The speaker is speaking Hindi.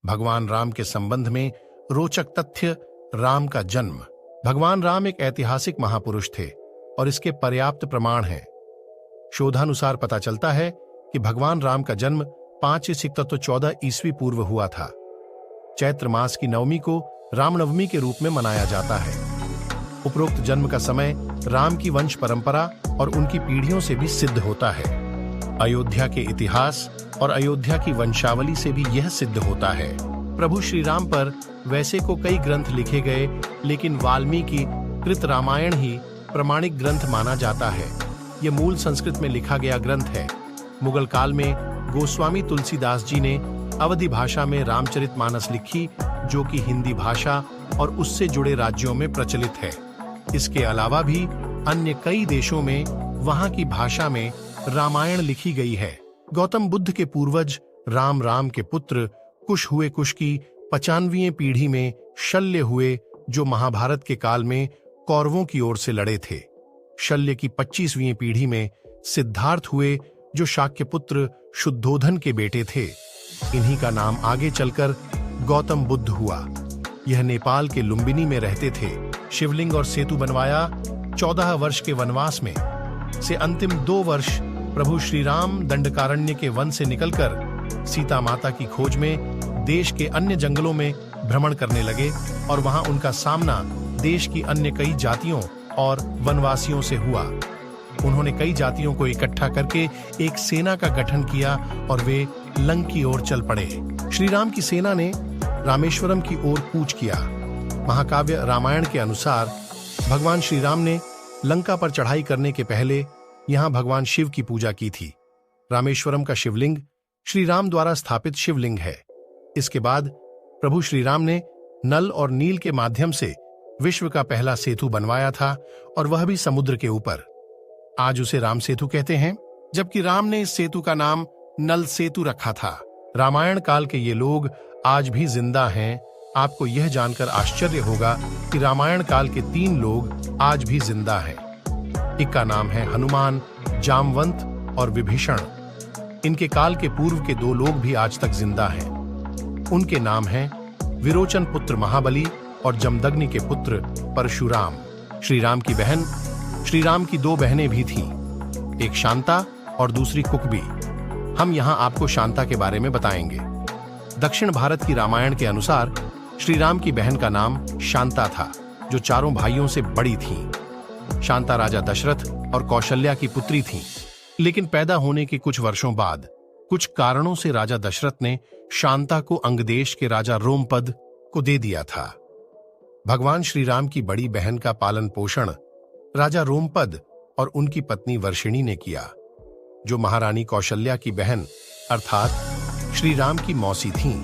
भगवान राम के संबंध में रोचक तथ्य। राम का जन्म। भगवान राम एक ऐतिहासिक महापुरुष थे और इसके पर्याप्त प्रमाण हैं। शोधानुसार पता चलता है कि भगवान राम का जन्म 5 सिख तत्व 14 ईस्वी पूर्व हुआ था। चैत्र मास की नवमी को रामनवमी के रूप में मनाया जाता है। उपरोक्त जन्म का समय राम की वंश परंपरा और उनकी पीढ़ियों से भी सिद्ध होता है। अयोध्या के इतिहास और अयोध्या की वंशावली से भी यह सिद्ध होता है। प्रभु श्री राम पर वैसे को कई ग्रंथ लिखे गए, लेकिन वाल्मीकि कृत रामायण ही प्रमाणिक ग्रंथ माना जाता है। यह मूल संस्कृत में लिखा गया ग्रंथ है। मुगल काल में गोस्वामी तुलसीदास जी ने अवधी भाषा में रामचरितमानस लिखी, जो कि हिंदी भाषा और उससे जुड़े राज्यों में प्रचलित है। इसके अलावा भी अन्य कई देशों में वहां की भाषा में रामायण लिखी गई है। गौतम बुद्ध के पूर्वज राम के पुत्र कुश हुए। कुश की 95वीं पीढ़ी में शल्य हुए, जो महाभारत के काल में कौरवों की ओर से लड़े थे। शल्य की 25वीं पीढ़ी में सिद्धार्थ हुए, जो शाक्य पुत्र शुद्धोधन के बेटे थे। इन्हीं का नाम आगे चलकर गौतम बुद्ध हुआ। यह नेपाल के लुम्बिनी में रहते थे। शिवलिंग और सेतु बनवाया। 14 वर्ष के वनवास में से अंतिम 2 वर्ष प्रभु श्री राम दंडकारण्य के वन से निकलकर सीता माता की खोज में देश के अन्य जंगलों में भ्रमण करने लगे और वहां उनका सामना देश की अन्य कई जातियों और वनवासियों से हुआ। उन्होंने कई जातियों को इकट्ठा करके एक सेना का गठन किया और वे लंक की ओर चल पड़े। श्री राम की सेना ने रामेश्वरम की ओर कूच किया। महाकाव्य रामायण के अनुसार भगवान श्री राम ने लंका पर चढ़ाई करने के पहले यहां भगवान शिव की पूजा की थी। रामेश्वरम का शिवलिंग श्री राम द्वारा स्थापित शिवलिंग है। इसके बाद प्रभु श्री राम ने नल और नील के माध्यम से विश्व का पहला सेतु बनवाया था, और वह भी समुद्र के ऊपर। आज उसे राम सेतु कहते हैं, जबकि राम ने इस सेतु का नाम नल सेतु रखा था। रामायण काल के ये लोग आज भी जिंदा हैं। आपको यह जानकर आश्चर्य होगा कि रामायण काल के 3 लोग आज भी जिंदा हैं। एक का नाम है हनुमान, जामवंत और विभीषण। इनके काल के पूर्व के 2 लोग भी आज तक जिंदा हैं। उनके नाम हैं विरोचन पुत्र महाबली और जमदग्नि के पुत्र परशुराम। श्री राम की बहन, श्री राम की 2 बहनें भी थीं, एक शांता और दूसरी कुकबी। हम यहाँ आपको शांता के बारे में बताएंगे। दक्षिण भारत की रामायण के अनुसार श्री राम की बहन का नाम शांता था, जो 4 भाइयों से बड़ी थीं। शांता राजा दशरथ और कौशल्या की पुत्री थीं, लेकिन पैदा होने के कुछ वर्षों बाद कुछ कारणों से राजा दशरथ ने शांता को अंगदेश के राजा रोमपद को दे दिया था। भगवान श्री राम की बड़ी बहन का पालन पोषण राजा रोमपद और उनकी पत्नी वर्षिणी ने किया, जो महारानी कौशल्या की बहन अर्थात श्री राम की मौसी थीं।